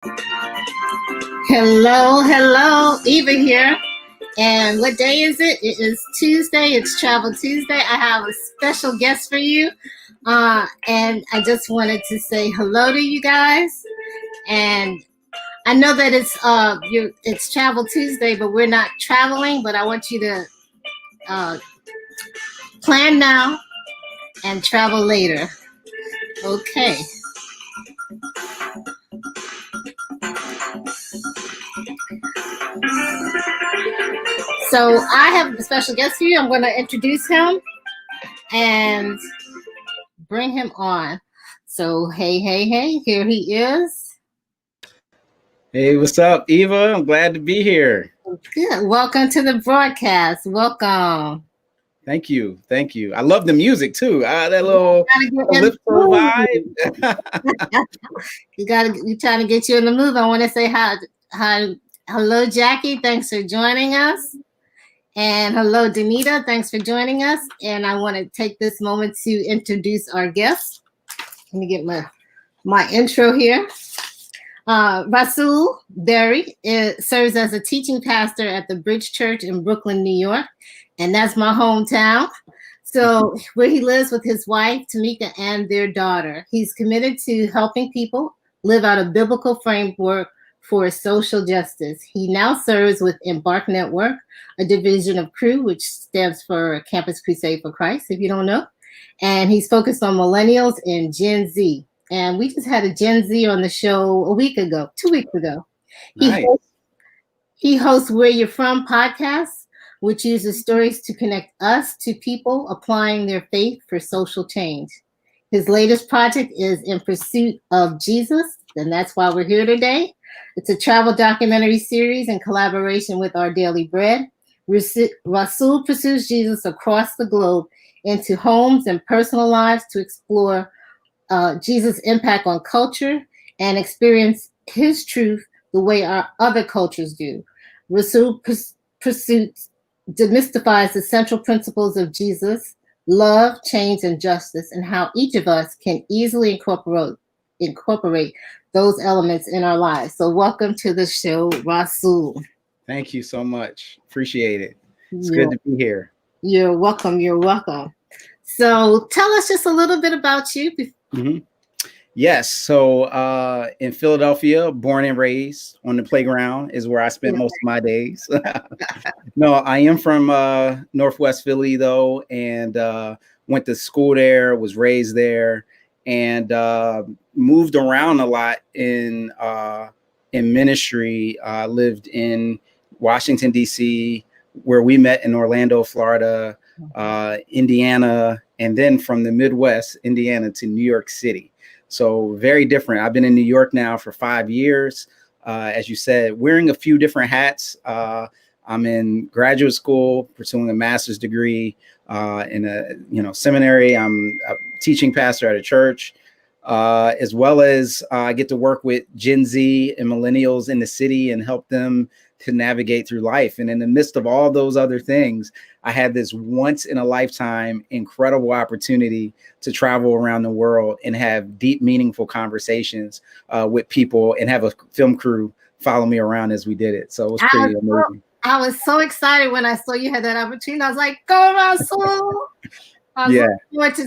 Hello, hello, Eva here. And what day is it? It is Tuesday. It's Travel Tuesday. I have a special guest for you. And I just wanted to say hello to you guys. And I know that it's Travel Tuesday, but we're not traveling. But I want you to uh, plan now and travel later. Okay. So I have a special guest for you. I'm going to introduce him and bring him on. So, hey, here he is. Hey, what's up, Eva? I'm glad to be here. Good. Welcome to the broadcast. Welcome. Thank you. Thank you. I love the music too. That little calypso vibe. We're trying to get you in the mood. I want to say hi, hello, Jackie. Thanks for joining us. And hello, Danita. Thanks for joining us. And I want to take this moment to introduce our guests. Let me get my intro here. Rasool Story serves as a teaching pastor at the Bridge Church in Brooklyn, New York. And that's my hometown. So where he lives with his wife, Tamika, and their daughter. He's committed to helping people live out a biblical framework for social justice. He now serves with Embark Network, a division of Crew, which stands for Campus Crusade for Christ, if you don't know. And he's focused on millennials and Gen Z. And we just had a Gen Z on the show 2 weeks ago. Nice. He hosts Where You're From podcast, which uses stories to connect us to people applying their faith for social change. His latest project is In Pursuit of Jesus, and that's why we're here today. It's a travel documentary series in collaboration with Our Daily Bread. Rasool pursues Jesus across the globe into homes and personal lives to explore Jesus' impact on culture and experience his truth the way our other cultures do. Rasool pursues demystifies the central principles of Jesus, love, change, and justice, and how each of us can easily incorporate those elements in our lives. So welcome to the show, Rasool. Thank you so much. Appreciate it. It's good to be here. You're welcome. You're welcome. So tell us just a little bit about you. Mm-hmm. Yes. So in Philadelphia, born and raised on the playground is where I spent most of my days. No, I am from Northwest Philly, though, and went to school there, was raised there, and moved around a lot in ministry. Lived in Washington, D.C., where we met in Orlando, Florida, Indiana, and then from the Midwest, Indiana, to New York City. So very different. I've been in New York now for 5 years. As you said, wearing a few different hats. I'm in graduate school, pursuing a master's degree in a seminary. I'm a teaching pastor at a church, as well as I get to work with Gen Z and millennials in the city and help them to navigate through life. And in the midst of all those other things, I had this once in a lifetime incredible opportunity to travel around the world and have deep, meaningful conversations with people and have a film crew follow me around as we did it. So it was pretty amazing. I was so excited when I saw you had that opportunity. I was like, go Rasool. I was looking forward to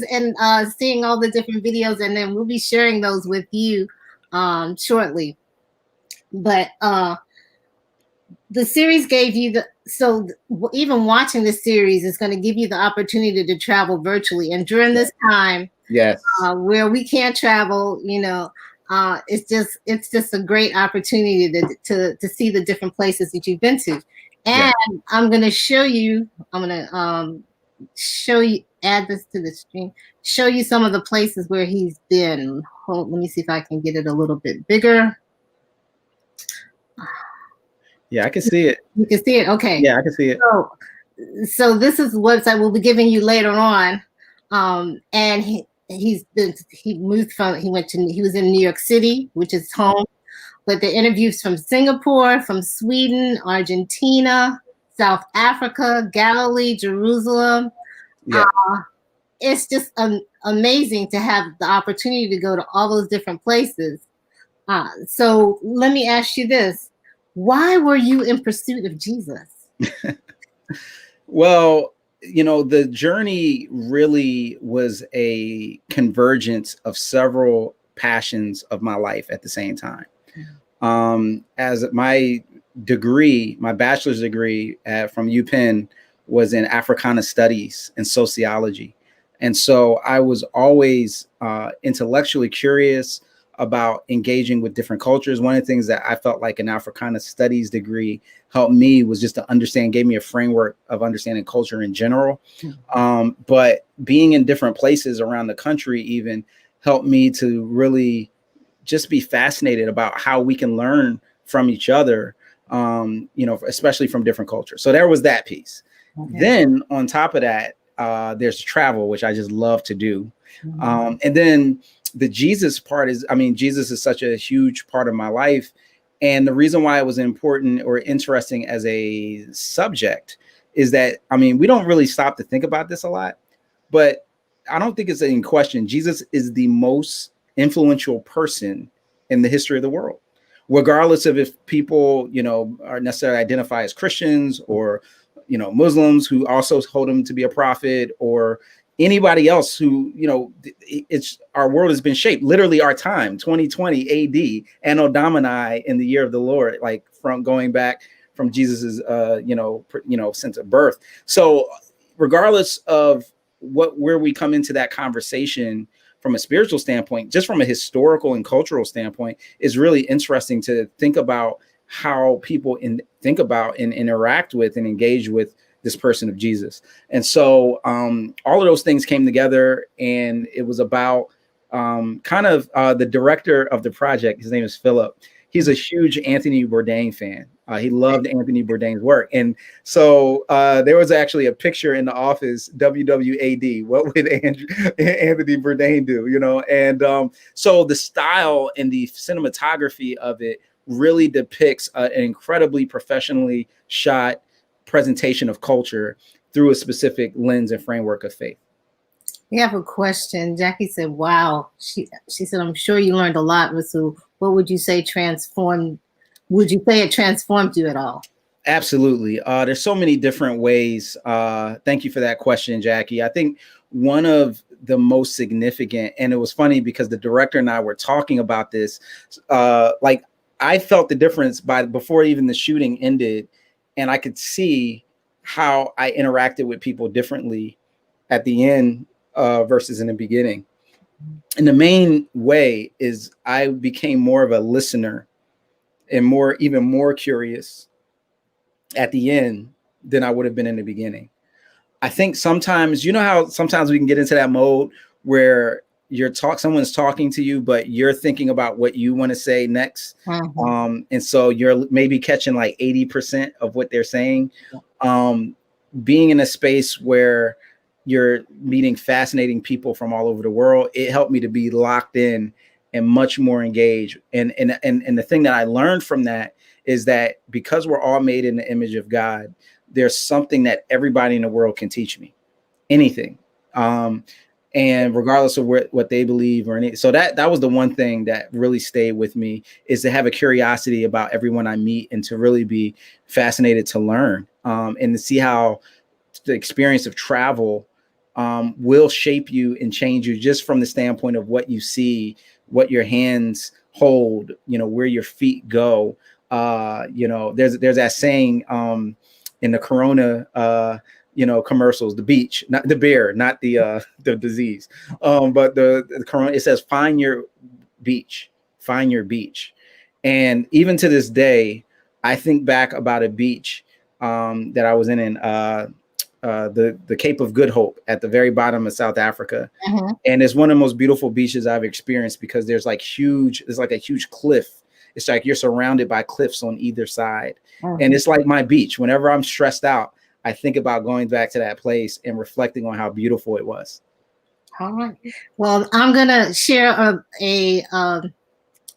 seeing all the different videos, and then we'll be sharing those with you shortly. But the series gave you even watching the series is going to give you the opportunity to travel virtually. And during this time, yes, where we can't travel, it's just a great opportunity to see the different places that you've been to. And I'm going to show you. I'm going to add this to the stream. Show you some of the places where he's been. Let me see if I can get it a little bit bigger. Yeah, I can see it. You can see it. Okay. Yeah, I can see it. So this is what I will be giving you later on. And he was in New York City, which is home. But the interviews from Singapore, from Sweden, Argentina, South Africa, Galilee, Jerusalem. Yeah. It's just amazing to have the opportunity to go to all those different places. So let me ask you this. Why were you in pursuit of Jesus? Well, the journey really was a convergence of several passions of my life at the same time. As my degree, my bachelor's degree from UPenn was in Africana Studies and sociology. And so I was always intellectually curious about engaging with different cultures. One of the things that I felt like an Africana Studies degree helped me was just to understand, gave me a framework of understanding culture in general. But being in different places around the country even helped me to really just be fascinated about how we can learn from each other, especially from different cultures. So there was that piece. Okay. Then on top of that, there's travel, which I just love to do. And then the Jesus part is, Jesus is such a huge part of my life. And the reason why it was important or interesting as a subject is that, we don't really stop to think about this a lot, but I don't think it's in question. Jesus is the most influential person in the history of the world, regardless of if people, are necessarily identify as Christians or, Muslims who also hold him to be a prophet, or anybody else who, it's our world has been shaped, literally our time, 2020 AD, Anno Domini, in the year of the Lord, like from going back from Jesus's, sense of birth. So regardless of where we come into that conversation from a spiritual standpoint, just from a historical and cultural standpoint, is really interesting to think about how people think about and interact with and engage with this person of Jesus. And so all of those things came together, and it was about the director of the project. His name is Philip. He's a huge Anthony Bourdain fan. He loved Anthony Bourdain's work. And so there was actually a picture in the office, WWAD, what would Anthony Bourdain do, And so the style and the cinematography of it really depicts an incredibly professionally shot presentation of culture through a specific lens and framework of faith. We have a question. Jackie said, wow. She said, I'm sure you learned a lot, Rasool. What would you say would you say it transformed you at all? Absolutely. There's so many different ways. Thank you for that question, Jackie. I think one of the most significant, and it was funny because the director and I were talking about this, I felt the difference before even the shooting ended, and I could see how I interacted with people differently at the end versus in the beginning. And the main way is I became more of a listener and even more curious at the end than I would have been in the beginning. I think sometimes, how sometimes we can get into that mode where someone's talking to you, but you're thinking about what you want to say next. Mm-hmm. And so you're maybe catching like 80% of what they're saying. Being in a space where you're meeting fascinating people from all over the world, it helped me to be locked in and much more engaged. And the thing that I learned from that is that because we're all made in the image of God, there's something that everybody in the world can teach me, anything. And regardless of what they believe or anything. So that was the one thing that really stayed with me, is to have a curiosity about everyone I meet and to really be fascinated to learn, and to see how the experience of travel will shape you and change you just from the standpoint of what you see, what your hands hold, where your feet go. There's that saying in the Corona commercials, the beach, not the bear, not the disease, but the Corona, it says find your beach. And even to this day, I think back about a beach that I was in the Cape of Good Hope at the very bottom of South Africa. Mm-hmm. And it's one of the most beautiful beaches I've experienced, because there's like a huge cliff. It's like you're surrounded by cliffs on either side. Mm-hmm. And it's like my beach. Whenever I'm stressed out, I think about going back to that place and reflecting on how beautiful it was. All right. Well, I'm going to share a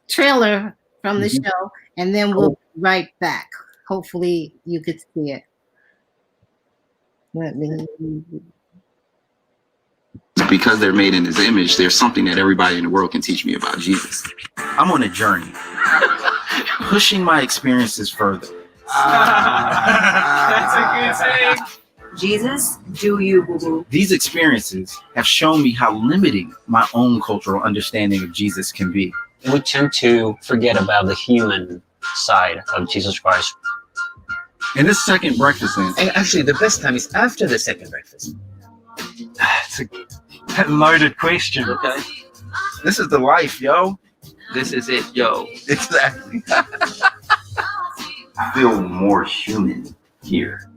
trailer from the show, and then we'll be right back. Hopefully you could see it. Let me. because they're made in his image, there's something that everybody in the world can teach me about Jesus. I'm on a journey, pushing my experiences further. That's a good saying. Jesus, do you, boo-boo? These experiences have shown me how limiting my own cultural understanding of Jesus can be. We tend to forget about the human side of Jesus Christ. And this second breakfast in, And actually, the best time is after the second breakfast. It's a loaded question. Okay. this is the life, yo. This is it, yo. Exactly. I feel more human here.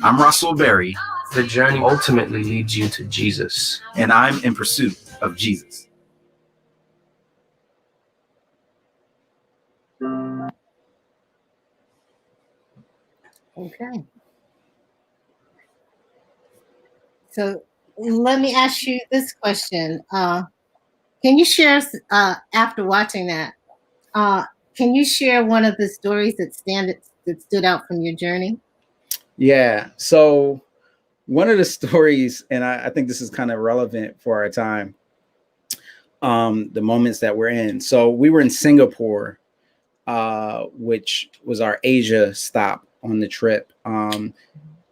I'm Rasool Berry, The journey ultimately leads you to Jesus. and I'm in pursuit of Jesus. Okay. So let me ask you this question. Can you share, after watching that, can you share one of the stories that stood out from your journey? Yeah. So one of the stories, and I think this is kind of relevant for our time, the moments that we're in. So we were in Singapore, which was our Asia stop on the trip.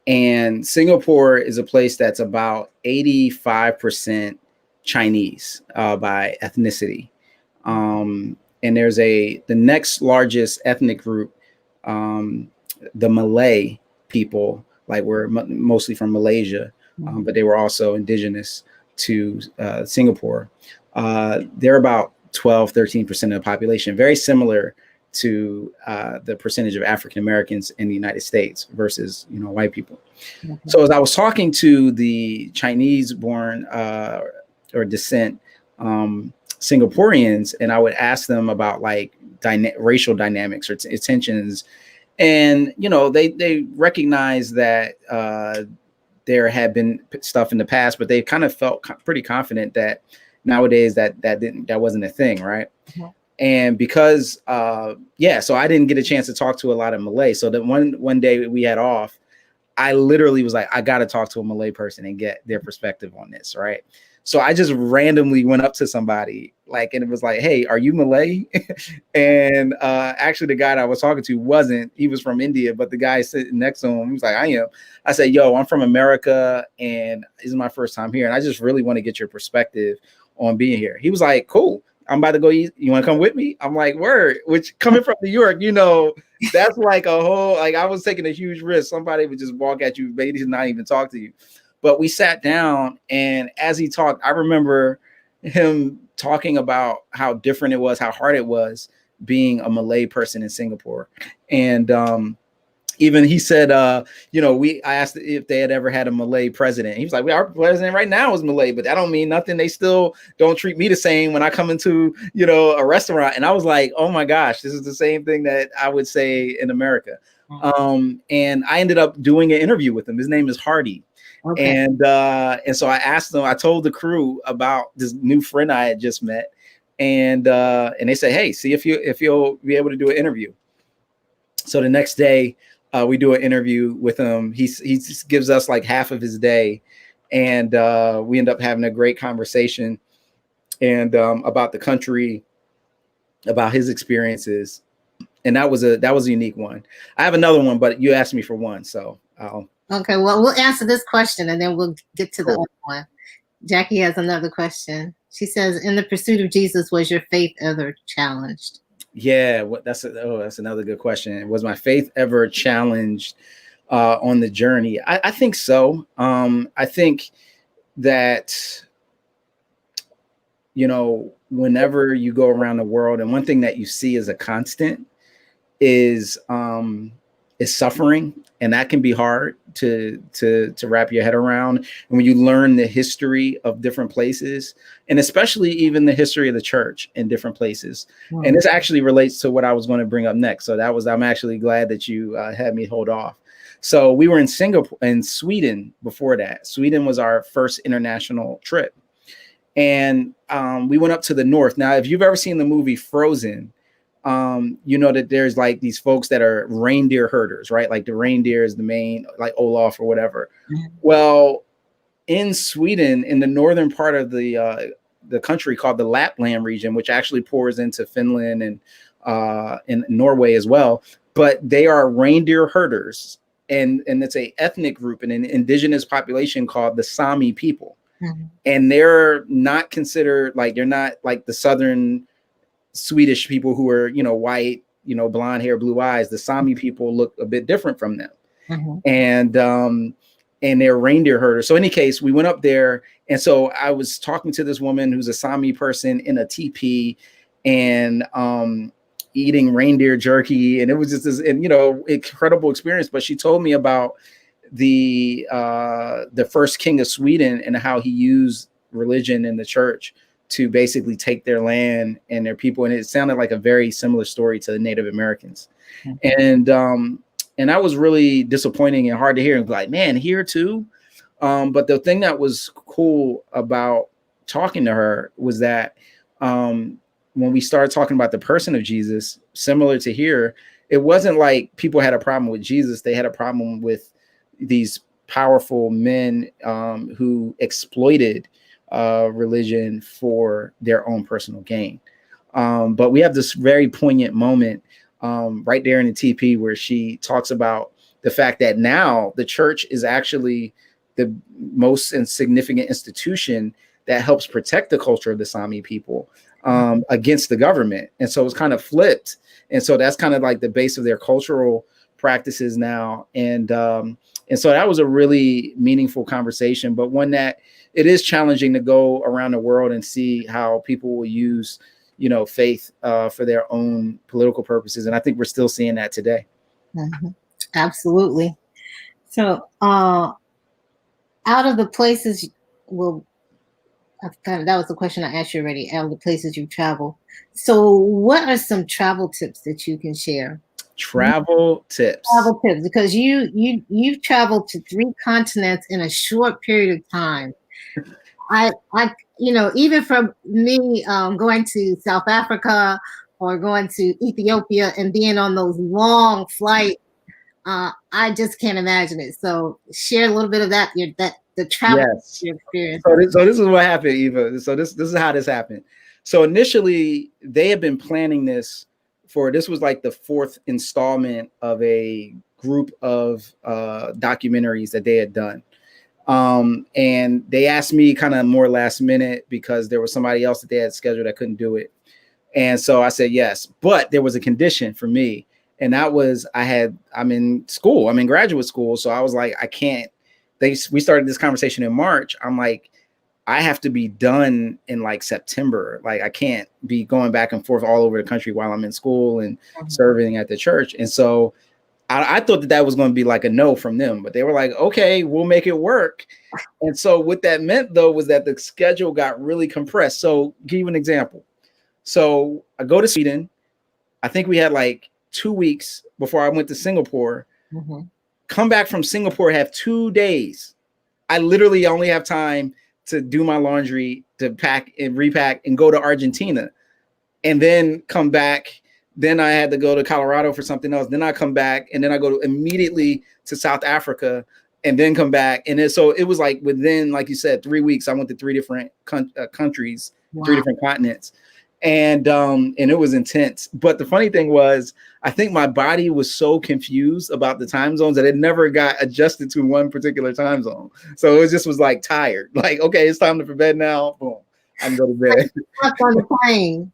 And Singapore is a place that's about 85% Chinese by ethnicity. And there's the next largest ethnic group, the Malay people, like we're mostly from Malaysia, but they were also indigenous to Singapore. They're about 12-13% of the population, very similar to the percentage of African Americans in the United States versus white people. Mm-hmm. So as I was talking to the Chinese-born or descent Singaporeans, and I would ask them about like racial dynamics or tensions, and they recognize that there had been stuff in the past, but they kind of felt pretty confident that nowadays that wasn't a thing, right? Mm-hmm. And because so I didn't get a chance to talk to a lot of Malay. So that one day we had off, I literally was like, I got to talk to a Malay person and get their perspective on this, right? So I just randomly went up to somebody, and it was like, hey, are you Malay? And actually the guy that I was talking to wasn't. He was from India, but the guy sitting next to him, he was like, I am. I said, yo, I'm from America, and this is my first time here, and I just really want to get your perspective on being here. He was like, cool. I'm about to go eat. You want to come with me? I'm like, word. Which, coming from New York, that's like a whole, I was taking a huge risk. Somebody would just walk at you, maybe not even talk to you. But we sat down, and as he talked, I remember him talking about how different it was, how hard it was being a Malay person in Singapore. And even he said, I asked if they had ever had a Malay president. He was like, our president right now is Malay, but that don't mean nothing. They still don't treat me the same when I come into, a restaurant. And I was like, oh my gosh, this is the same thing that I would say in America. And I ended up doing an interview with him. His name is Hardy. Okay. And so I asked him, I told the crew about this new friend I had just met. And they said, hey, see if you'll be able to do an interview. So the next day, we do an interview with him. He just gives us like half of his day, and we end up having a great conversation and about the country, about his experiences, and that was a unique one. I have another one, but you asked me for one, so okay. Well, we'll answer this question and then we'll get to the other one. Jackie has another question. She says, "In the pursuit of Jesus, was your faith ever challenged?" Yeah, that's another good question. Was my faith ever challenged on the journey? I think so. I think that, whenever you go around the world, and one thing that you see as a constant is suffering, and that can be hard to wrap your head around. And when you learn the history of different places, and especially even the history of the church in different places. Wow. And this actually relates to what I was going to bring up next. So I'm actually glad that you had me hold off. So we were in Singapore and Sweden before that. Sweden was our first international trip. And we went up to the north. Now, if you've ever seen the movie Frozen, that there's like these folks that are reindeer herders, right? Like the reindeer is the main, like Olaf or whatever. Mm-hmm. Well, in Sweden, in the northern part of the country called the Lapland region, which actually pours into Finland and in Norway as well. But they are reindeer herders, and it's a ethnic group and an indigenous population called the Sami people. And they're not considered like, they're not like the southern Swedish people who are, white, blonde hair, blue eyes. The Sami people look a bit different from them. And they're reindeer herders. So in any case, we went up there. And so I was talking to this woman who's a Sami person in a teepee and eating reindeer jerky. And it was just this, incredible experience. But she told me about the first king of Sweden and how he used religion in the church to basically take their land and their people. And it sounded like a very similar story to the Native Americans. And that was really disappointing and hard to hear. And like, man, here too. But the thing that was cool about talking to her was that when we started talking about the person of Jesus, similar to here, it wasn't like people had a problem with Jesus. They had a problem with these powerful men who exploited religion for their own personal gain. But we have this very poignant moment right there in the TP where she talks about the fact that now the church is actually the most significant institution that helps protect the culture of the Sami people against the government. And so it's kind of flipped. And so that's kind of like the base of their cultural practices now. And so that was a really meaningful conversation, but one that it is challenging to go around the world and see how people will use, faith for their own political purposes. And I think we're still seeing that today. Absolutely. So out of the places, that was the question I asked you already, out of the places you travel. So what are some travel tips that you can share? Travel tips, because you've traveled to 3 continents in a short period of time. I even from me going to South Africa or going to Ethiopia and being on those long flights, I just can't imagine it. So share a little bit of that, the travel experience. So this is what happened, Eva. So this is how this happened. So initially they had been planning this this was like the 4th installment of a group of documentaries that they had done. And they asked me kind of more last minute because there was somebody else that they had scheduled that couldn't do it. And so I said yes, but there was a condition for me. And that was I'm in school, I'm in graduate school. So I was like, I can't, we started this conversation in March. I'm like, I have to be done in like September. Like I can't be going back and forth all over the country while I'm in school and serving at the church. And so I thought that was going to be like a no from them, but they were like, okay, we'll make it work. And so what that meant though, was that the schedule got really compressed. So give you an example. So I go to Sweden. I think we had like 2 weeks before I went to Singapore. Come back from Singapore, have 2 days. I literally only have time to do my laundry, to pack and repack and go to Argentina and then come back. Then I had to go to Colorado for something else. Then I come back and then I go immediately to South Africa and then come back. And then, so it was like within, like you said, 3 weeks, I went to 3 different countries, 3 different continents. And it was intense. But the funny thing was, I think my body was so confused about the time zones that it never got adjusted to one particular time zone. So it just was like tired. Like, okay, it's time for bed now. Boom, I can go to bed. On the plane.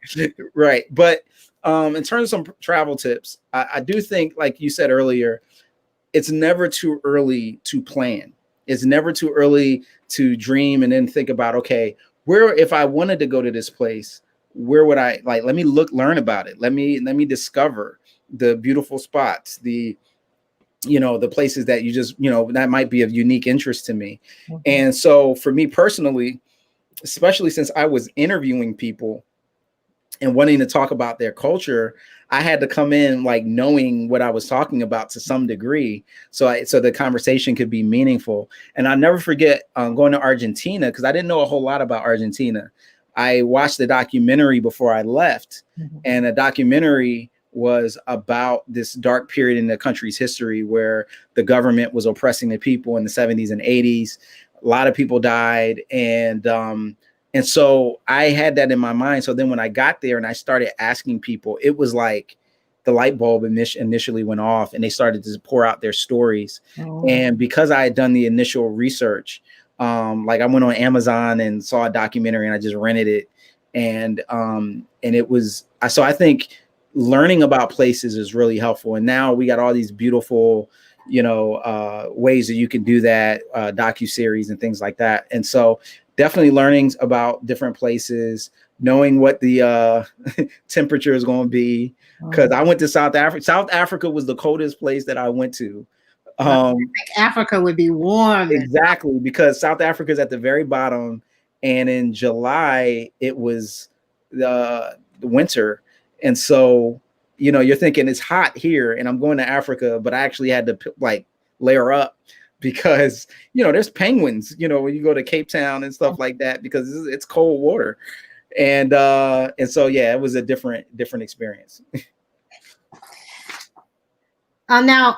Right. But in terms of some travel tips, I do think, like you said earlier, it's never too early to plan. It's never too early to dream and then think about, okay, if I wanted to go to this place, where would I let me learn about it. Let me discover the beautiful spots, the places that you just, that might be of unique interest to me. And so for me personally, especially since I was interviewing people and wanting to talk about their culture, I had to come in like knowing what I was talking about to some degree, so the conversation could be meaningful. And I'll never forget going to Argentina, because I didn't know a whole lot about Argentina. I watched the documentary before I left, and the documentary was about this dark period in the country's history where the government was oppressing the people in the 70s and 80s. A lot of people died, and so I had that in my mind. So then when I got there and I started asking people, it was like the light bulb initially went off, and they started to pour out their stories. Oh. And because I had done the initial research, like I went on Amazon and saw a documentary, and I just rented it, and it was so I think learning about places is really helpful. And now we got all these beautiful, ways that you can do that, docuseries and things like that. And so definitely learning about different places, knowing what the temperature is going to be. Because I went to South Africa. South Africa was the coldest place that I went to. I think Africa would be warm. Exactly, because South Africa is at the very bottom, and in July it was the winter, and so you're thinking it's hot here, and I'm going to Africa, but I actually had to like layer up because there's penguins, when you go to Cape Town and stuff like that, because it's cold water, and so yeah, it was a different experience. Now,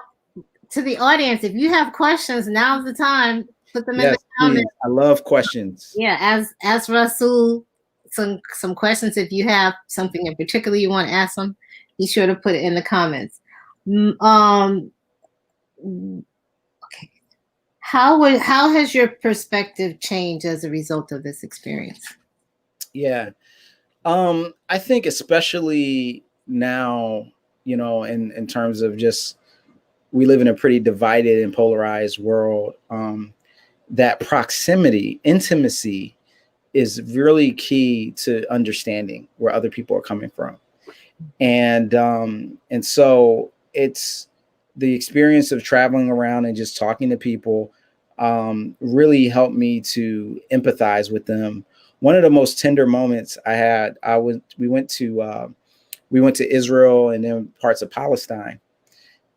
to the audience, if you have questions, now's the time. Put them in the comments. Please. I love questions. Yeah, ask Rasool some questions. If you have something in particular you want to ask them, be sure to put it in the comments. Okay. How has your perspective changed as a result of this experience? Yeah. I think especially now, in terms of just, we live in a pretty divided and polarized world, that proximity, intimacy is really key to understanding where other people are coming from. And so it's the experience of traveling around and just talking to people really helped me to empathize with them. One of the most tender moments I had, we went to Israel and then parts of Palestine.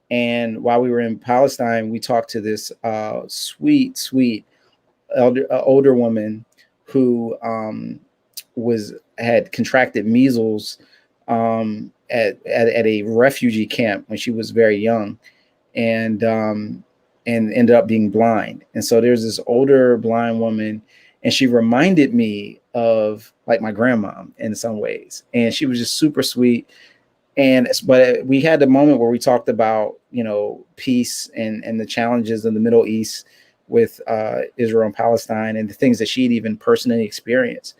And while we were in Palestine, we talked to this sweet older woman who had contracted measles at a refugee camp when she was very young, and ended up being blind. And so there's this older blind woman, and she reminded me of like my grandma in some ways, and she was just super sweet. But we had the moment where we talked about, peace and the challenges in the Middle East with Israel and Palestine, and the things that she'd even personally experienced.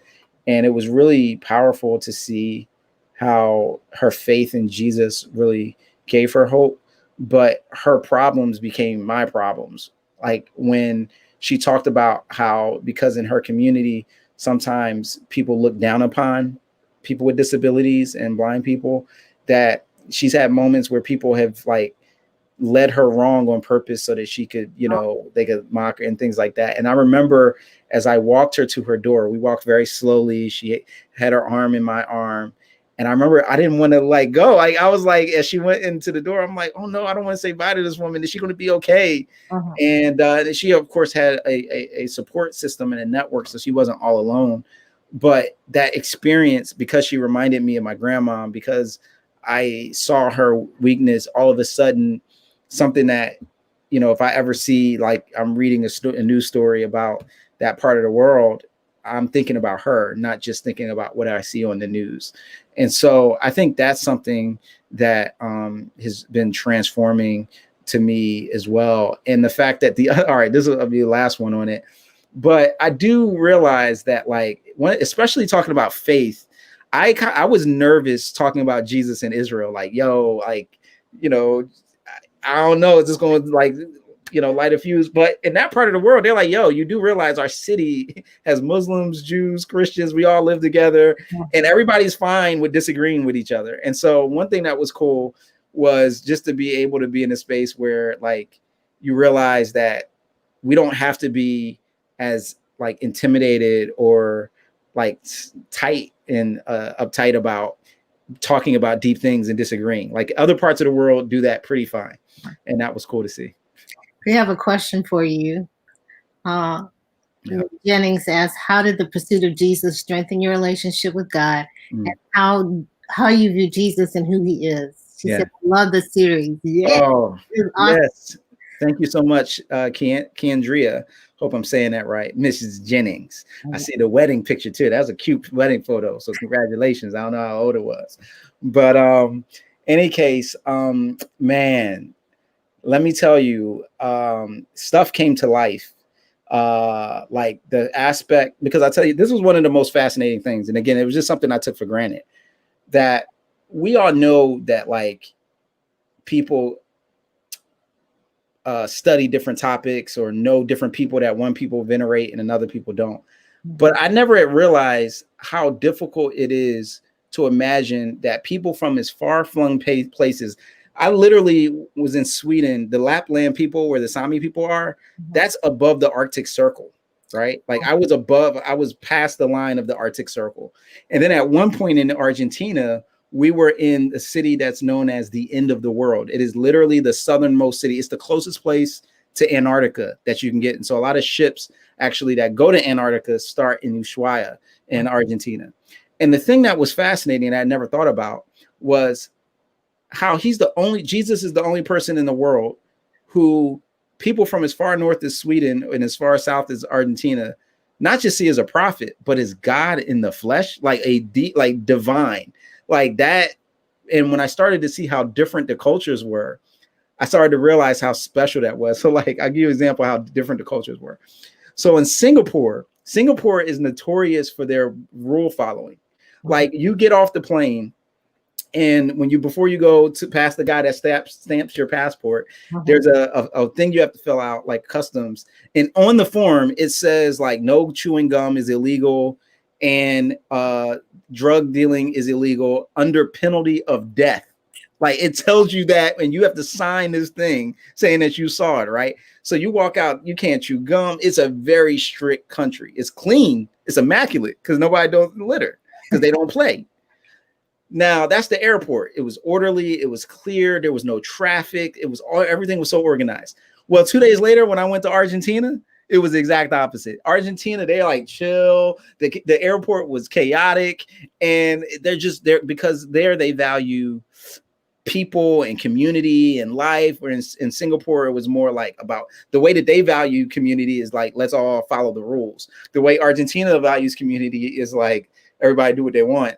And it was really powerful to see how her faith in Jesus really gave her hope, but her problems became my problems. Like when she talked about how, because in her community, sometimes people look down upon people with disabilities and blind people, that she's had moments where people have like led her wrong on purpose so that she could, they could mock her and things like that. And I remember as I walked her to her door, we walked very slowly. She had her arm in my arm. And I remember I didn't want to like go. I was like, as she went into the door, I'm like, oh no, I don't want to say bye to this woman. Is she going to be okay? Uh-huh. And she of course had a support system and a network, so she wasn't all alone. But that experience, because she reminded me of my grandma, because I saw her weakness, all of a sudden, something that, if I ever see, like I'm reading a news story about that part of the world, I'm thinking about her, not just thinking about what I see on the news. And so I think that's something that has been transforming to me as well. And the fact that all right, this will be the last one on it, but I do realize that, like, especially talking about faith, I was nervous talking about Jesus in Israel. Like, yo, like, I don't know, it's just going to like, light a fuse. But in that part of the world, they're like, yo, you do realize our city has Muslims, Jews, Christians, we all live together, and everybody's fine with disagreeing with each other. And so one thing that was cool was just to be able to be in a space where, like, you realize that we don't have to be as like intimidated or like tight and uptight about talking about deep things and disagreeing. Like other parts of the world do that pretty fine. And that was cool to see. We have a question for you. Jennings asks, how did the pursuit of Jesus strengthen your relationship with God? And how you view Jesus and who he is? She said, I love the series. Yeah. Oh, awesome. Yes. Thank you so much, Kendria. Hope I'm saying that right. Mrs. Jennings. I see the wedding picture too. That was a cute wedding photo. So congratulations. I don't know how old it was. But any case, man, let me tell you, stuff came to life. Like the aspect, because I tell you, this was one of the most fascinating things. And again, it was just something I took for granted, that we all know that like people study different topics or know different people, that one people venerate and another people don't. But I never had realized how difficult it is to imagine that people from as far-flung places. I literally was in Sweden, the Lapland people, where the Sami people are, that's above the Arctic Circle, right? Like I was past the line of the Arctic Circle. And then at one point in Argentina, we were in a city that's known as the end of the world. It is literally the southernmost city. It's the closest place to Antarctica that you can get. And so a lot of ships actually that go to Antarctica start in Ushuaia in Argentina. And the thing that was fascinating I never thought about was how Jesus is the only person in the world who people from as far north as Sweden and as far south as Argentina not just see as a prophet, but as God in the flesh, like like divine, like that. And when I started to see how different the cultures were, I started to realize how special that was. So like, I'll give you an example of how different the cultures were. So in Singapore is notorious for their rule following. Like you get off the plane, and before you go to past the guy that stamps your passport, there's a thing you have to fill out, like customs. And on the form, it says like no chewing gum is illegal and drug dealing is illegal under penalty of death. Like it tells you that, and you have to sign this thing saying that you saw it, right? So you walk out, you can't chew gum. It's a very strict country. It's clean. It's immaculate because nobody don't litter because they don't play. Now that's the airport. It was orderly. It was clear. There was no traffic. Everything was so organized. Well, 2 days later, when I went to Argentina, it was the exact opposite. Argentina, they're like chill. The airport was chaotic, and they're there because they value people and community and life. Where in Singapore, it was more like about the way that they value community is like, let's all follow the rules. The way Argentina values community is like, everybody do what they want.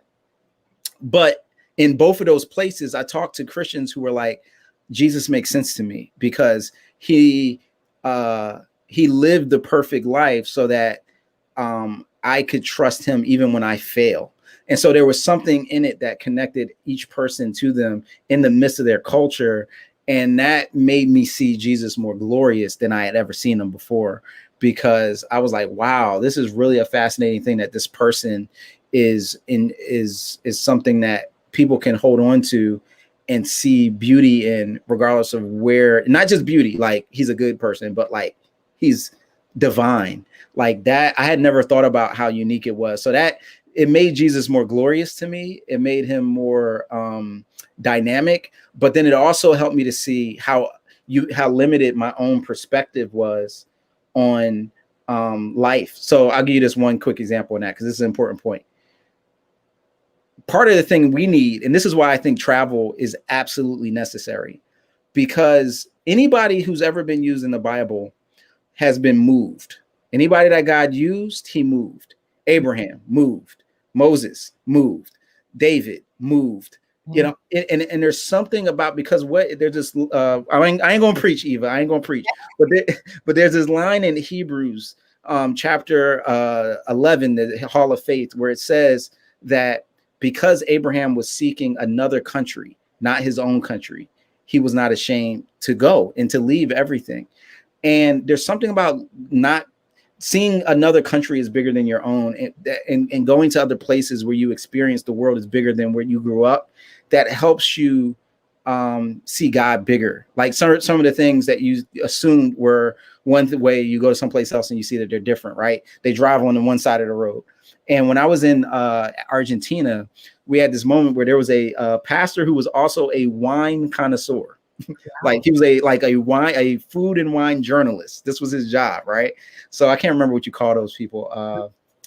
But in both of those places, I talked to Christians who were like, Jesus makes sense to me because he lived the perfect life so that I could trust him even when I fail. And so there was something in it that connected each person to them in the midst of their culture. And that made me see Jesus more glorious than I had ever seen him before, because I was like, wow, this is really a fascinating thing that this person is something that people can hold on to and see beauty in, regardless of where, not just beauty, like he's a good person, but like he's divine. Like that, I had never thought about how unique it was. So that it made Jesus more glorious to me. It made him more dynamic, but then it also helped me to see how limited my own perspective was on life. So I'll give you this one quick example on that, because this is an important point. Part of the thing we need, and this is why I think travel is absolutely necessary, because anybody who's ever been used in the Bible has been moved. Anybody that God used, he moved. Abraham moved. Moses moved. David moved. You know, and there's something about, because there's this, I ain't gonna preach, Eva. I ain't gonna preach. But there's this line in Hebrews chapter 11, the Hall of Faith, where it says that because Abraham was seeking another country, not his own country, he was not ashamed to go and to leave everything. And there's something about not seeing another country is bigger than your own, and going to other places where you experience the world is bigger than where you grew up, that helps you see God bigger. Like some of the things that you assumed were one way, you go to someplace else and you see that they're different, right? They drive on the one side of the road. And when I was in Argentina, we had this moment where there was a pastor who was also a wine connoisseur. Like he was a food and wine journalist. This was his job, right? So I can't remember what you call those people.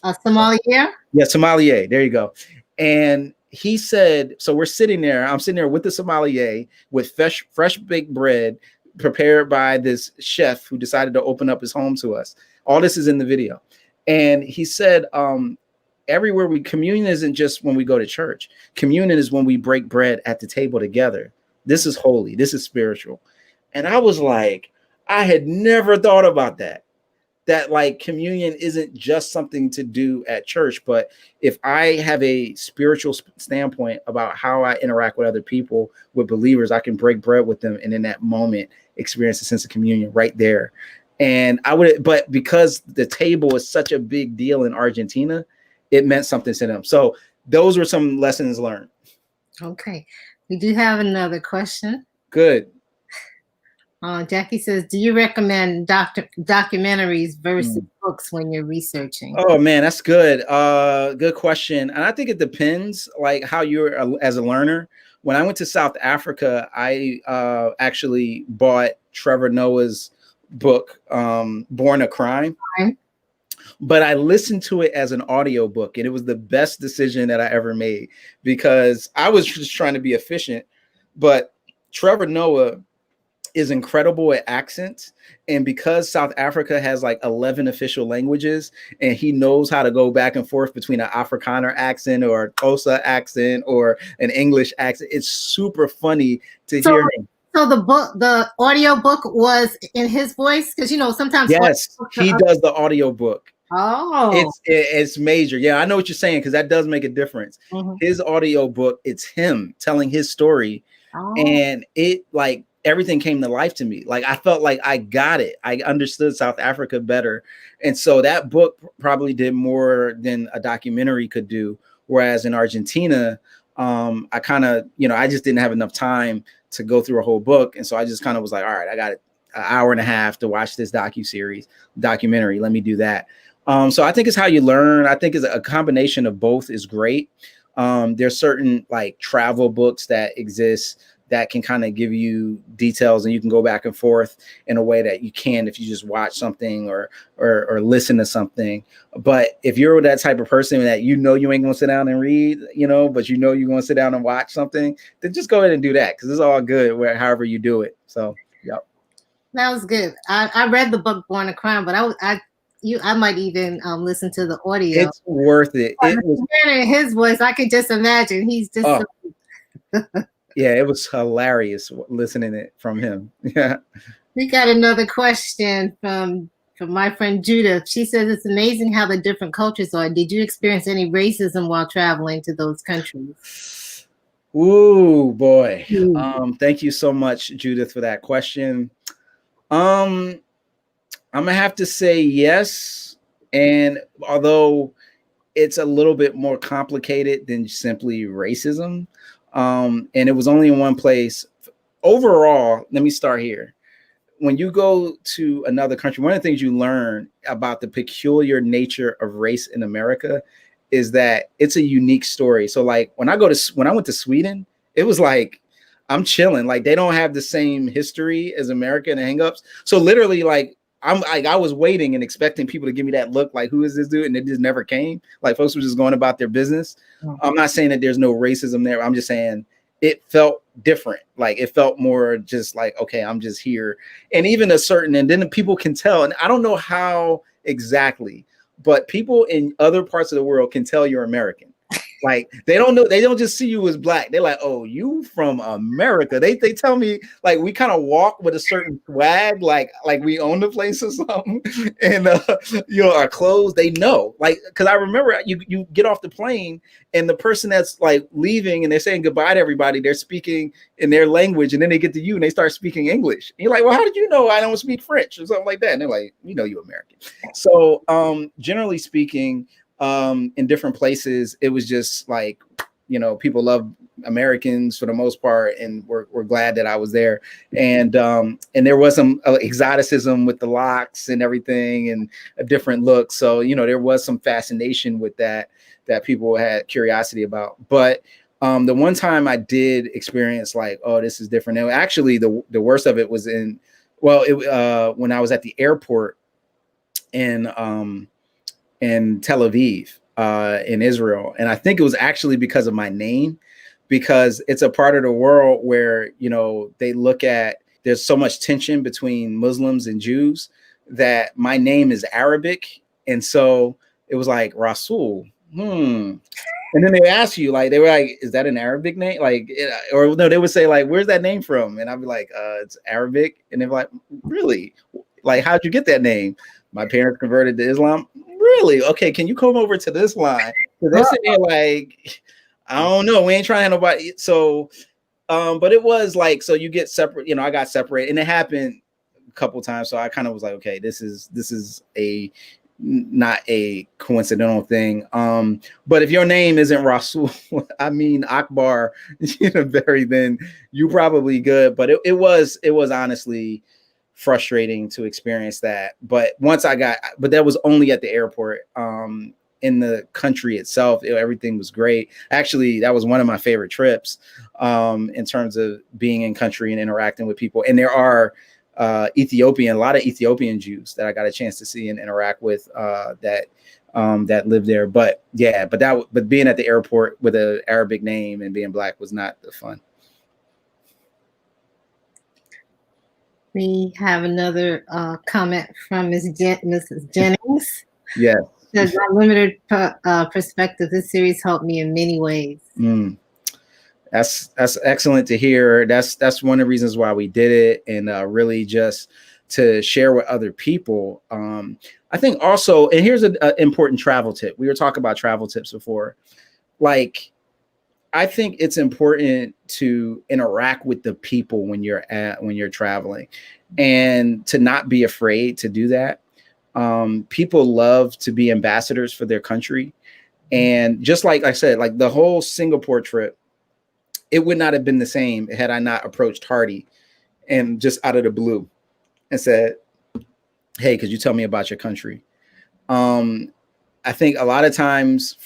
A sommelier? Yeah, sommelier. There you go. And he said, so we're sitting there. I'm sitting there with the sommelier with fresh baked bread prepared by this chef who decided to open up his home to us. All this is in the video. And he said, everywhere communion isn't just when we go to church. Communion is when we break bread at the table together. This is holy. This is spiritual. And I was like, I had never thought about that. That like communion isn't just something to do at church, but if I have a spiritual standpoint about how I interact with other people, with believers, I can break bread with them, and in that moment experience a sense of communion right there. And but because the table is such a big deal in Argentina, it meant something to them. So those were some lessons learned. Okay, we do have another question. Good. Jackie says, do you recommend documentaries versus books when you're researching? Oh man, that's good. Good question. And I think it depends like how you're as a learner. When I went to South Africa, I actually bought Trevor Noah's book, Born a Crime. Okay. But I listened to it as an audio book, and it was the best decision that I ever made because I was just trying to be efficient. But Trevor Noah is incredible at accents, and because South Africa has like 11 official languages, and he knows how to go back and forth between an Afrikaner accent or a Xhosa accent or an English accent, it's super funny to hear him. So the audio book was in his voice, because sometimes yes, he does the audio book. Oh, it's major. Yeah, I know what you're saying, because that does make a difference. Mm-hmm. His audio book, it's him telling his story, and it like everything came to life to me. Like I felt like I got it. I understood South Africa better. And so that book probably did more than a documentary could do. Whereas in Argentina, I kind of, I just didn't have enough time to go through a whole book. And so I just kind of was like, all right, I got an hour and a half to watch this documentary. Let me do that. So I think it's how you learn. I think it's a combination of both is great. There's certain like travel books that exist that can kind of give you details, and you can go back and forth in a way that you can if you just watch something or listen to something. But if you're that type of person that you ain't gonna sit down and read, but you're gonna sit down and watch something, then just go ahead and do that, because it's all good however you do it. So yep. That was good. I read the book Born a Crime, but I might even listen to the audio. It's worth it. It was in his voice. I could just imagine. He's just yeah, it was hilarious listening it from him. Yeah. We got another question from my friend Judith. She says it's amazing how the different cultures are. Did you experience any racism while traveling to those countries? Ooh, boy. Thank you so much, Judith, for that question. I'm gonna have to say yes. And although it's a little bit more complicated than simply racism, and it was only in one place. Overall, let me start here. When you go to another country, one of the things you learn about the peculiar nature of race in America is that it's a unique story. So like when I went to Sweden, it was like I'm chilling. Like they don't have the same history as America and hang-ups. So literally like I was waiting and expecting people to give me that look like, who is this dude? And it just never came. Like folks were just going about their business. I'm not saying that there's no racism there. I'm just saying it felt different. Like it felt more just like, okay, I'm just here. And even and then people can tell, and I don't know how exactly, but people in other parts of the world can tell you're American. Like they don't know, they don't just see you as black. They're like, oh, you from America. They tell me like we kind of walk with a certain swag, like we own the place or something. And our clothes, they know. Like, because I remember you get off the plane and the person that's like leaving and they're saying goodbye to everybody, they're speaking in their language, and then they get to you and they start speaking English. And you're like, well, how did you know I don't speak French or something like that? And they're like, you're American. So generally speaking, in different places, it was just like, people love Americans for the most part, and we're glad that I was there. And there was some exoticism with the locks and everything, and a different look. So there was some fascination with that people had curiosity about. But the one time I did experience like, oh, this is different. And actually, the worst of it was when I was at the airport in Tel Aviv, in Israel. And I think it was actually because of my name, because it's a part of the world where, they look at, there's so much tension between Muslims and Jews. that my name is Arabic, and so it was like Rasool. And then they ask you, like, they were like, "Is that an Arabic name?" Like, or no, they would say, like, "Where's that name from?" And I'd be like, "It's Arabic." And they're like, "Really? Like, how'd you get that name?" My parents converted to Islam. Really? Okay, can you come over to this line? So they're sitting there like, I don't know. We ain't trying to have nobody. So, but it was like, so you get separate. You know, I got separated, and it happened a couple times. So I kind of was like, okay, this is a not a coincidental thing. But if your name isn't Rasool, I mean Akbar, then you probably good. But it was honestly frustrating to experience that. But once but that was only at the airport. In the country itself, everything was great. Actually, that was one of my favorite trips in terms of being in country and interacting with people. And there are a lot of Ethiopian Jews that I got a chance to see and interact with that live there. But yeah, but being at the airport with an Arabic name and being Black was not the fun. We have another comment from Mrs. Jennings. Yeah. Says, my limited perspective, this series helped me in many ways. That's excellent to hear. That's one of the reasons why we did it, and really just to share with other people. I think also, and here's an important travel tip. We were talking about travel tips before. Like, I think it's important to interact with the people when you're traveling, and to not be afraid to do that. People love to be ambassadors for their country. And just like I said, like the whole Singapore trip, it would not have been the same had I not approached Hardy and just out of the blue and said, "Hey, could you tell me about your country?" I think a lot of times,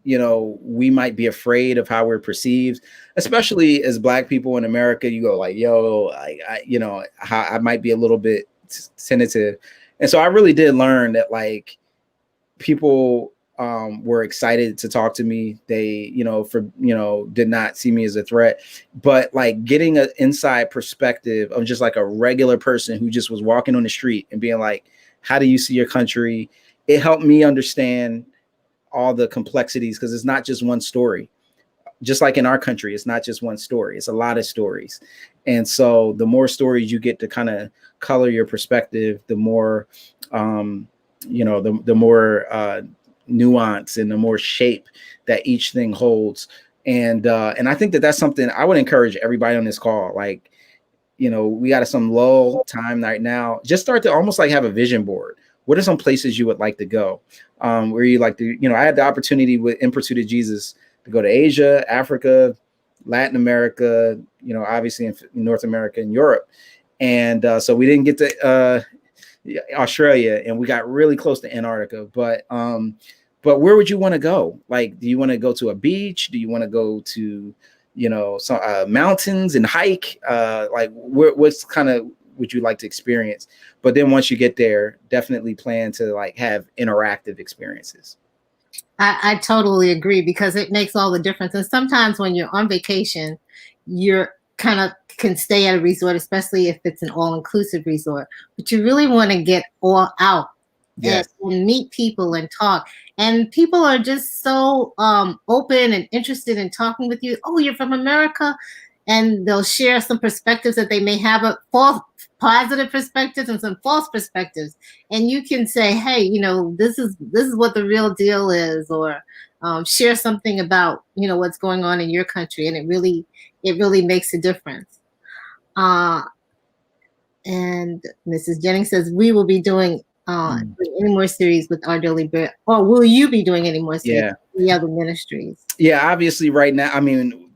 we might be afraid of how we're perceived, especially as Black people in America. You go like, "Yo, I might be a little bit tentative." And so I really did learn that, like, people were excited to talk to me. They, did not see me as a threat, but like getting an inside perspective of just like a regular person who just was walking on the street and being like, "How do you see your country?" It helped me understand all the complexities, because it's not just one story. Just like in our country, it's not just one story. It's a lot of stories. And so the more stories you get to kind of color your perspective, the more, the more nuance and the more shape that each thing holds. And I think that that's something I would encourage everybody on this call. Like, we got some lull time right now. Just start to almost like have a vision board. What are some places you would like to go? Where you like to, I had the opportunity with In Pursuit of Jesus to go to Asia, Africa, Latin America, obviously in North America and Europe. And so we didn't get to Australia, and we got really close to Antarctica. But where would you want to go? Like, do you want to go to a beach? Do you want to go to, some mountains and hike? Like, what's kind of would you like to experience? But then once you get there, definitely plan to like have interactive experiences. I totally agree, because it makes all the difference. And sometimes when you're on vacation, you're kind of can stay at a resort, especially if it's an all-inclusive resort. But you really want to get all out. Yes. And meet people and talk. And people are just so open and interested in talking with you. "Oh, you're from America?" And they'll share some perspectives that they may have, a false positive perspectives and some false perspectives. And you can say, "Hey, this is what the real deal is," or share something about, what's going on in your country. And it really makes a difference. And Mrs. Jennings says, we will be doing any more series with Our Daily Bread, or will you be doing any more series with the other ministries? Yeah, obviously right now, I mean,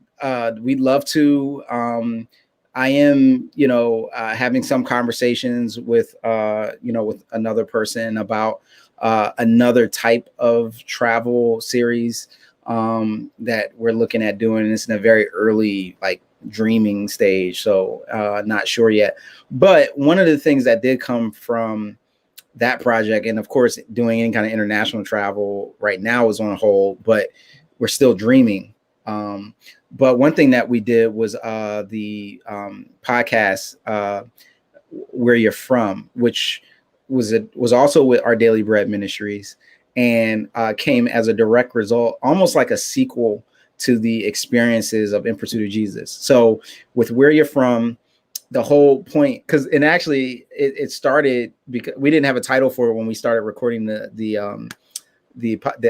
we'd love to. I am, having some conversations with, with another person about another type of travel series that we're looking at doing. And it's in a very early, like, dreaming stage. So not sure yet. But one of the things that did come from that project, and of course, doing any kind of international travel right now is on hold, but we're still dreaming. But one thing that we did was the podcast, Where You're From, which was also with Our Daily Bread Ministries, and came as a direct result, almost like a sequel to the experiences of In Pursuit of Jesus. So with Where You're From, the whole point, and actually it started because we didn't have a title for it when we started recording the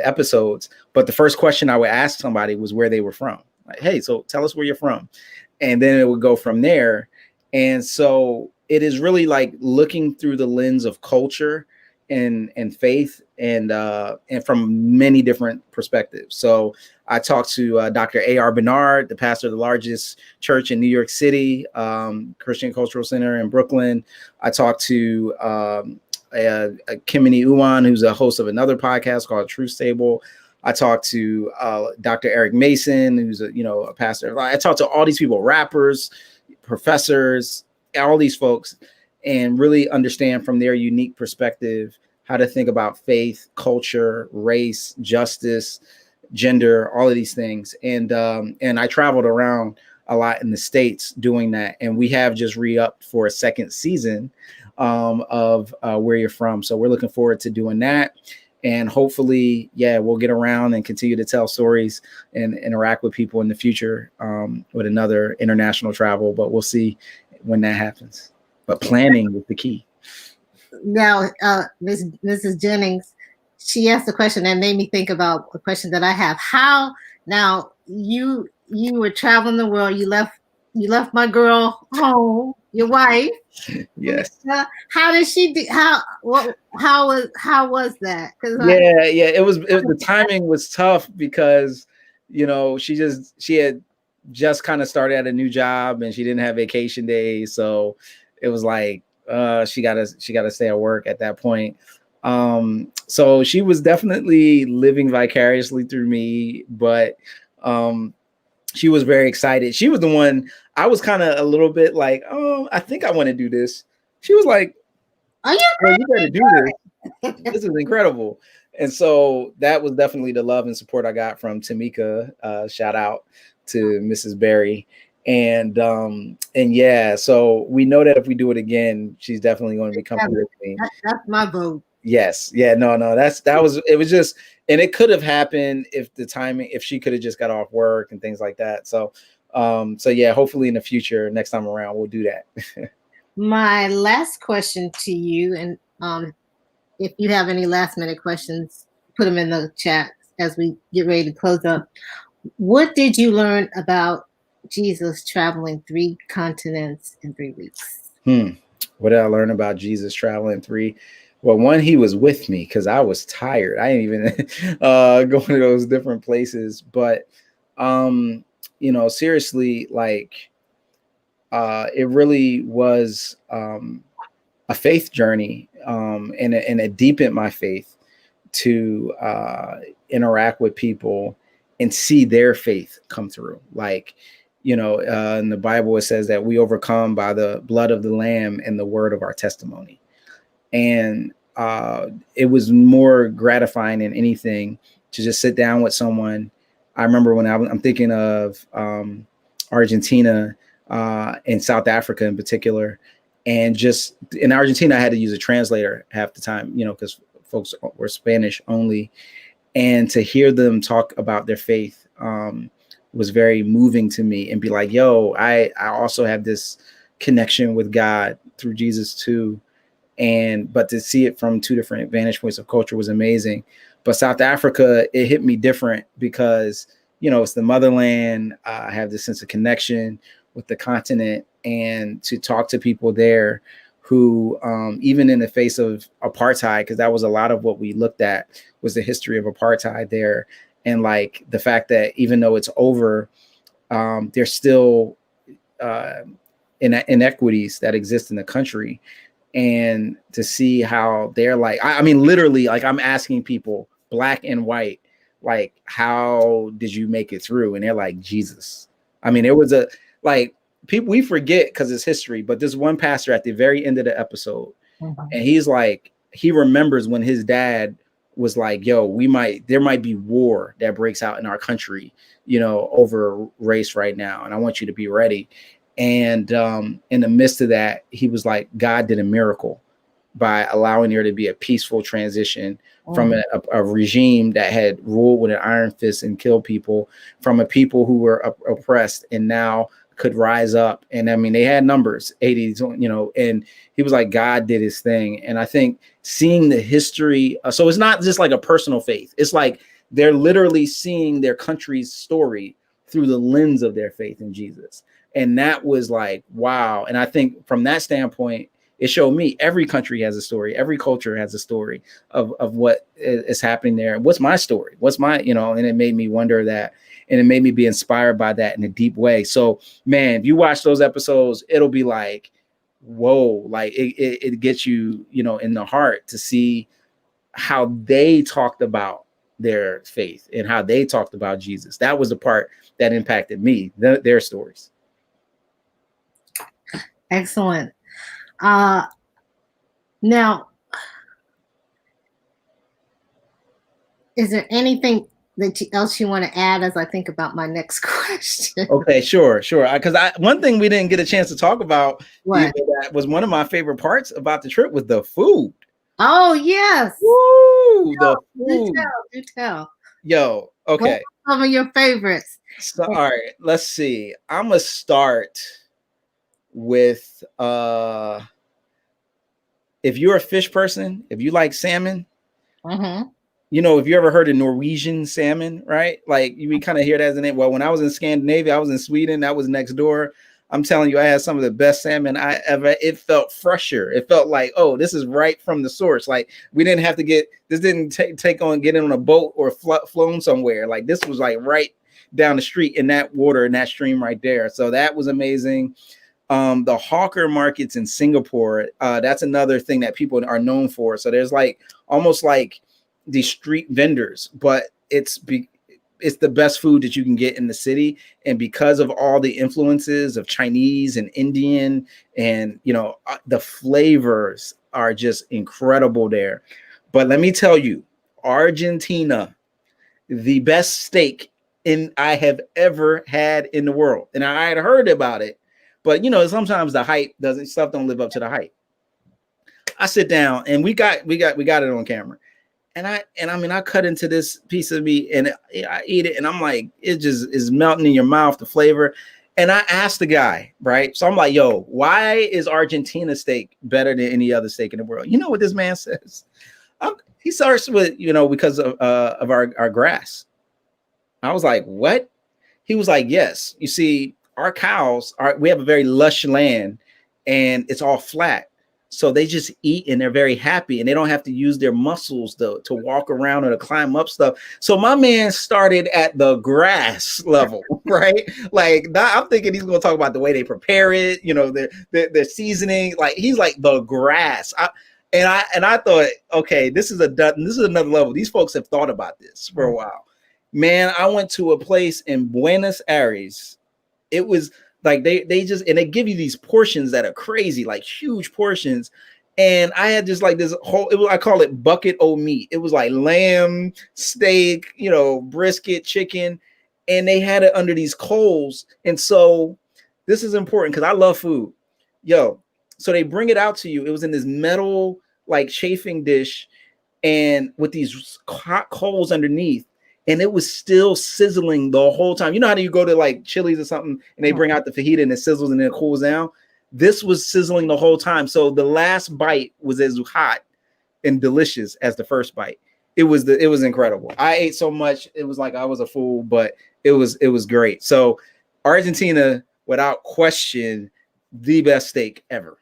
episodes, but the first question I would ask somebody was where they were from. Like, hey, so tell us where you're from, and then it would go from there. And so it is really like looking through the lens of culture and faith, and from many different perspectives. So I talked to Dr. A.R. Bernard, the pastor of the largest church in New York City, Christian Cultural Center in Brooklyn. I talked to Kimini Uwan, who's a host of another podcast called Truth Table. I talked to Dr. Eric Mason, who's a pastor. I talked to all these people, rappers, professors, all these folks, and really understand from their unique perspective how to think about faith, culture, race, justice, gender, all of these things. And I traveled around a lot in the States doing that. And we have just re-upped for a second season of Where You're From. So we're looking forward to doing that. And hopefully, we'll get around and continue to tell stories and interact with people in the future with another international travel. But we'll see when that happens. But planning is the key. Now, Mrs. Jennings, she asked a question that made me think about a question that I have. How now you were traveling the world, you left my girl home, your wife. Yes. How did she do? How was that? It was the timing was tough because she had just kind of started at a new job and she didn't have vacation days, so it was like she gotta stay at work at that point. So she was definitely living vicariously through me, but she was very excited. She was the one. I was kind of a little bit like, oh, I think I want to do this. She was like, oh, you better do this. This is incredible. And so that was definitely the love and support I got from Tamika. Shout out to Mrs. Berry. And so we know that if we do it again, she's definitely going to be coming with me. That's my vote. Yes. Yeah. No. It was just, and it could have happened if she could have just got off work and things like that. So hopefully in the future, next time around, we'll do that. My last question to you, and if you have any last minute questions, put them in the chat as we get ready to close up. What did you learn about Jesus traveling 3 continents in 3 weeks? What did I learn about Jesus traveling 3? Well, one, he was with me because I was tired. I didn't even go to those different places. But, seriously, like it really was a faith journey and it deepened my faith to interact with people and see their faith come through. Like, in the Bible, it says that we overcome by the blood of the Lamb and the word of our testimony. And it was more gratifying than anything to just sit down with someone. I remember when I'm thinking of Argentina and South Africa in particular. And just in Argentina, I had to use a translator half the time, because folks were Spanish only. And to hear them talk about their faith was very moving to me, and be like, yo, I also have this connection with God through Jesus too. But to see it from 2 different vantage points of culture was amazing. But South Africa, it hit me different because, it's the motherland. I have this sense of connection with the continent, and to talk to people there who, even in the face of apartheid, because that was a lot of what we looked at was the history of apartheid there. And like the fact that even though it's over, there's still inequities that exist in the country. And to see how they're like, I mean, literally, like I'm asking people, black and white, like, how did you make it through? And they're like, Jesus. I mean, it was people, we forget because it's history, but this one pastor at the very end of the episode, and he's like, he remembers when his dad was like, yo, there might be war that breaks out in our country, over race right now. And I want you to be ready. And in the midst of that, he was like, God did a miracle by allowing there to be a peaceful transition from a regime that had ruled with an iron fist and killed people, from a people who were oppressed and now could rise up. And I mean, they had numbers, 80s, you know, and he was like, God did his thing. And I think seeing the history, so it's not just like a personal faith. It's like they're literally seeing their country's story through the lens of their faith in Jesus. And that was like, wow. And I think from that standpoint, it showed me every country has a story. Every culture has a story of what is happening there. What's my story? What's my, you know, and it made me wonder that, and it made me be inspired by that in a deep way. So, man, if you watch those episodes, it'll be like, whoa, like it gets you, you know, in the heart to see how they talked about their faith and how they talked about Jesus. That was the part that impacted me, their stories. Excellent. Now, is there anything else you want to add as I think about my next question? Okay, sure. Because one thing we didn't get a chance to talk about, What? that was one of my favorite parts about the trip, was the food. Oh, yes. Woo, the food. Do tell. Yo, okay. What are some of your favorites? So, all right, let's see. I'm gonna start with if you're a fish person, if you like salmon, you know, if you ever heard of Norwegian salmon, right? Like you kind of hear that as a name. Well, when I was in Scandinavia, I was in Sweden, that was next door. I'm telling you, I had some of the best salmon I ever. It felt fresher. It felt like, oh, this is right from the source. Like we didn't have to get this. Didn't get on a boat or flown somewhere. Like this was like right down the street in that water, in that stream right there. So that was amazing. The hawker markets in Singapore, that's another thing that people are known for. So there's like almost like these street vendors, but it's the best food that you can get in the city. And because of all the influences of Chinese and Indian, and you know, the flavors are just incredible there. But let me tell you, Argentina, the best steak I have ever had in the world. And I had heard about it, but you know, sometimes the hype don't live up to the hype. I sit down and we got it on camera. And I cut into this piece of meat and I eat it and I'm like, it just is melting in your mouth, the flavor. And I asked the guy, right? So I'm like, yo, why is Argentina steak better than any other steak in the world? You know what this man says? He starts with, you know, because of our grass. I was like, what? He was like, yes. You see, our cows we have a very lush land and it's all flat. So they just eat and they're very happy and they don't have to use their muscles to walk around or to climb up stuff. So my man started at the grass level, right? Like I'm thinking he's going to talk about the way they prepare it, you know, their seasoning. Like he's like the grass. I thought, okay, this is another level. These folks have thought about this for a while. Man, I went to a place in Buenos Aires. It was like they give you these portions that are crazy, like huge portions. And I had just like this whole, I call it bucket o' meat. It was like lamb, steak, you know, brisket, chicken, and they had it under these coals. And so this is important because I love food. Yo, so they bring it out to you. It was in this metal like chafing dish and with these hot coals underneath. And it was still sizzling the whole time. You know how you go to like Chili's or something and they bring out the fajita and it sizzles and then it cools down? This was sizzling the whole time. So the last bite was as hot and delicious as the first bite. It was incredible. I ate so much. It was like I was a fool, but it was great. So Argentina, without question, the best steak ever.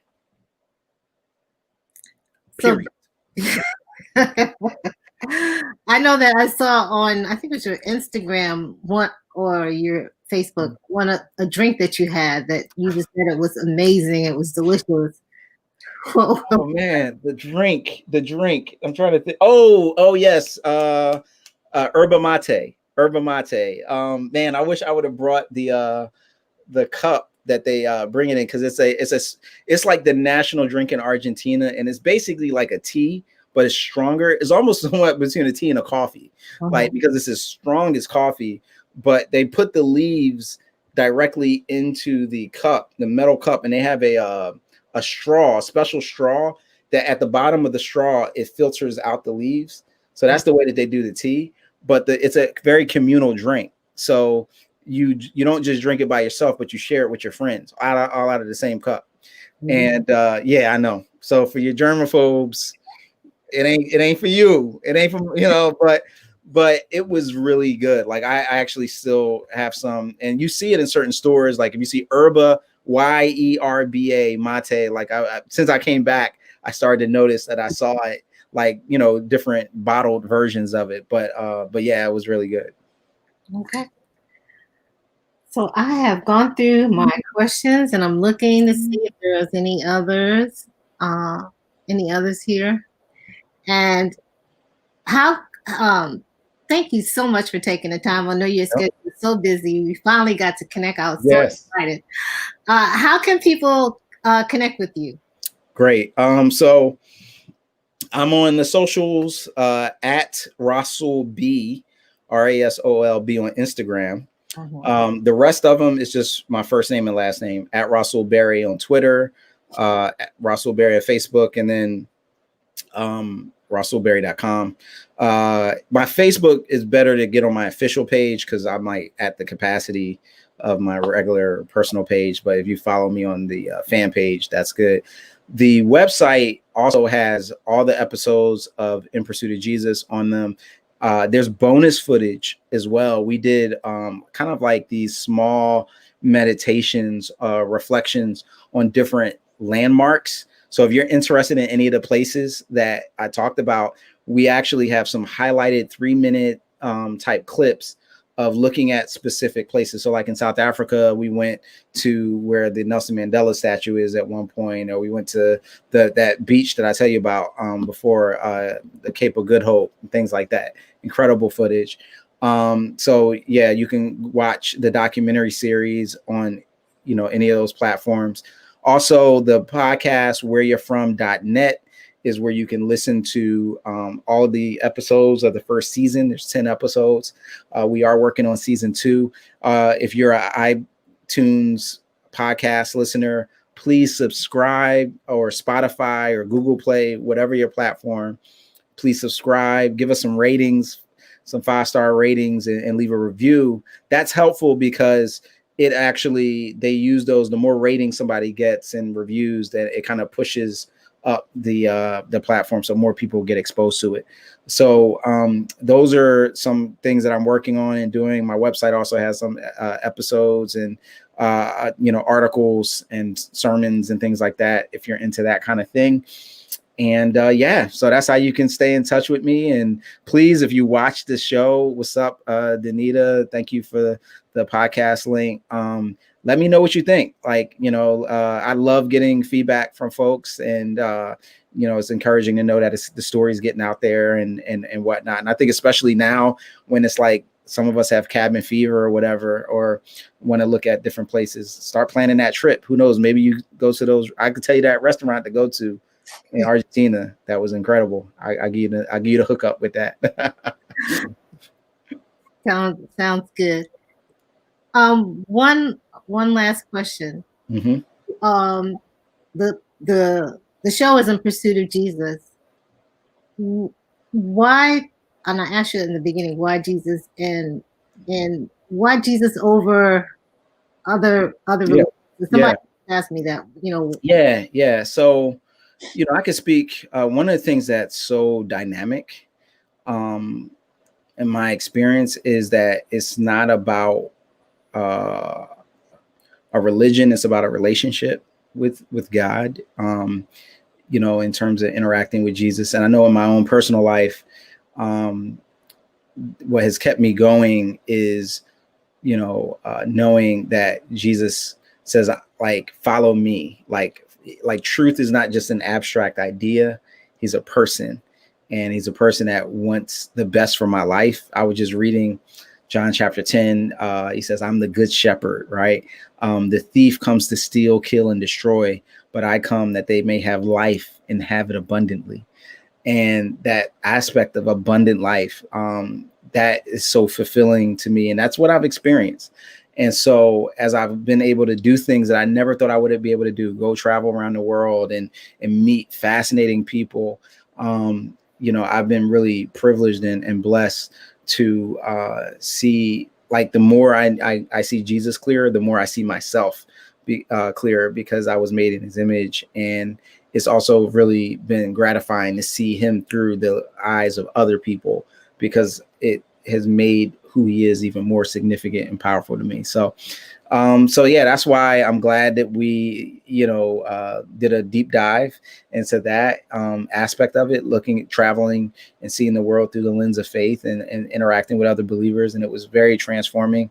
Period. I know that I saw on, I think it was your Instagram or your Facebook, a drink that you had that you just said it was amazing. It was delicious. Oh man, the drink. I'm trying to think. Oh yes. Yerba mate. Man, I wish I would have brought the cup that they bring it in, because it's like the national drink in Argentina, and it's basically like a tea, but it's stronger. It's almost somewhat between a tea and a coffee, like because it's as strong as coffee. But they put the leaves directly into the cup, the metal cup, and they have a straw, a special straw that at the bottom of the straw, it filters out the leaves. So that's the way that they do the tea. But it's a very communal drink. So you don't just drink it by yourself, but you share it with your friends, all out of the same cup. And yeah, I know. So for your germaphobes, it ain't for you. It ain't for, but it was really good. Like I actually still have some, and you see it in certain stores. Like if you see Yerba, Yerba mate, like since I came back, I started to notice that I saw it, like, different bottled versions of it. But yeah, it was really good. Okay. So I have gone through my questions, and I'm looking to see if there's any others here. And how thank you so much for taking the time. I know your schedule is so busy. We finally got to connect. I was so excited. How can people connect with you? Great. So I'm on the socials at Rasool B, RASOLB on Instagram. The rest of them is just my first name and last name, at Rasool Berry on Twitter, at Rasool Berry at Facebook, and then RasoolBerry.com. My Facebook is better to get on my official page because I'm like at the capacity of my regular personal page. But if you follow me on the fan page, that's good. The website also has all the episodes of In Pursuit of Jesus on them. There's bonus footage as well. We did kind of like these small meditations, reflections on different landmarks. So if you're interested in any of the places that I talked about, we actually have some highlighted 3-minute type clips of looking at specific places. So like in South Africa, we went to where the Nelson Mandela statue is at one point, or we went to that beach that I tell you about before, the Cape of Good Hope, and things like that. Incredible footage. So yeah, you can watch the documentary series on, any of those platforms. Also, the podcast whereyou'refrom.net is where you can listen to all the episodes of the first season. There's 10 episodes. We are working on season 2. If you're an iTunes podcast listener, please subscribe, or Spotify or Google Play, whatever your platform. Please subscribe, give us some ratings, some 5-star ratings, and leave a review. That's helpful because it actually, they use those, the more ratings somebody gets and reviews, that it kind of pushes up the platform so more people get exposed to it. So those are some things that I'm working on and doing. My website also has some episodes and articles and sermons and things like that, if you're into that kind of thing. And yeah, so that's how you can stay in touch with me. And please, if you watch the show, what's up, Danita? Thank you for the podcast link. Let me know what you think. Like, I love getting feedback from folks, and it's encouraging to know that the story's getting out there and whatnot. And I think especially now when it's like some of us have cabin fever or whatever, or want to look at different places, start planning that trip. Who knows? Maybe you go to those. I could tell you that restaurant to go to in Argentina. That was incredible. I give you the hookup with that. Sounds good. One last question. Mm-hmm. The show is In Pursuit of Jesus. Why? And I asked you in the beginning, why Jesus, and why Jesus over other religions? Somebody asked me that. Yeah. So, I could speak. One of the things that's so dynamic, in my experience, is that it's not about a religion. It's about a relationship with God, in terms of interacting with Jesus. And I know in my own personal life, what has kept me going is, knowing that Jesus says, like, follow me. Like truth is not just an abstract idea. He's a person, and he's a person that wants the best for my life. I was just reading John chapter 10. He says, I'm the good shepherd, right? The thief comes to steal, kill, and destroy, but I come that they may have life and have it abundantly. And that aspect of abundant life, that is so fulfilling to me. And that's what I've experienced. And so as I've been able to do things that I never thought I would be able to do, go travel around the world and meet fascinating people, I've been really privileged and blessed to see, like, the more I see Jesus clearer, the more I see myself clearer, because I was made in his image. And it's also really been gratifying to see him through the eyes of other people, because it has made who he is even more significant and powerful to me. So yeah, that's why I'm glad that we, did a deep dive into that aspect of it, looking at traveling and seeing the world through the lens of faith and interacting with other believers. And it was very transforming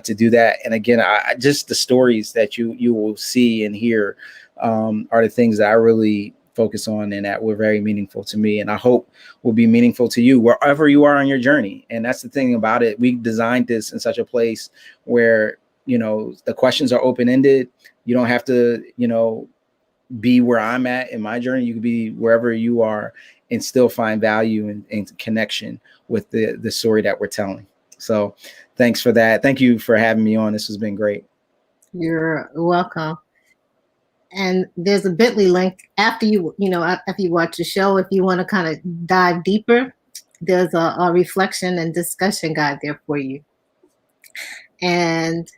to do that. And again, I just the stories that you will see and hear are the things that I really focus on and that were very meaningful to me, and I hope will be meaningful to you wherever you are on your journey. And that's the thing about it. We designed this in such a place where, the questions are open-ended. You don't have to, be where I'm at in my journey. You could be wherever you are and still find value and connection with the story that we're telling. So thanks for that. Thank you for having me on. This has been great. You're welcome. And there's a Bitly link after you watch the show. If you want to kind of dive deeper, there's a reflection and discussion guide there for you. And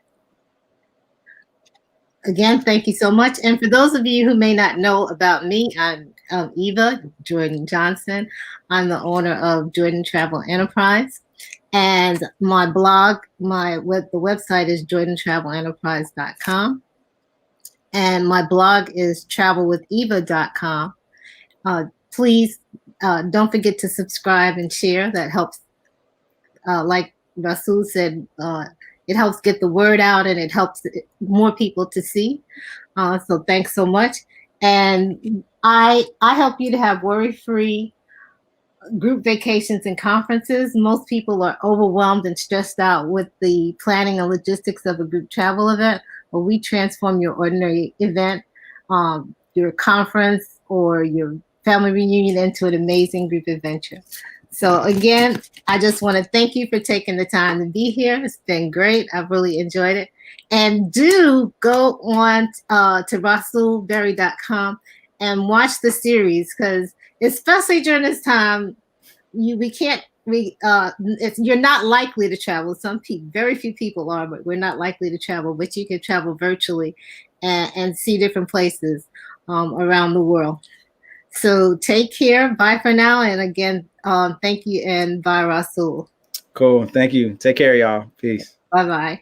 again, thank you so much. And for those of you who may not know about me, I'm Eva Jordan Johnson. I'm the owner of Jordan Travel Enterprise. And my blog, the website is jordantravelenterprise.com. And my blog is travelwitheva.com. Please don't forget to subscribe and share. That helps. Like Rasool said, it helps get the word out, and it helps more people to see. So thanks so much. And I help you to have worry-free group vacations and conferences. Most people are overwhelmed and stressed out with the planning and logistics of a group travel event. Well, we transform your ordinary event, your conference or your family reunion, into an amazing group adventure. So again, I just want to thank you for taking the time to be here. It's been great. I've really enjoyed it. And do go on to rasoolberry.com and watch the series, because especially during this time, you're not likely to travel. Very few people are, but we're not likely to travel. But you can travel virtually and see different places around the world. So take care. Bye for now. And again, thank you, and bye, Rasool. Cool. Thank you. Take care, y'all. Peace. Bye-bye.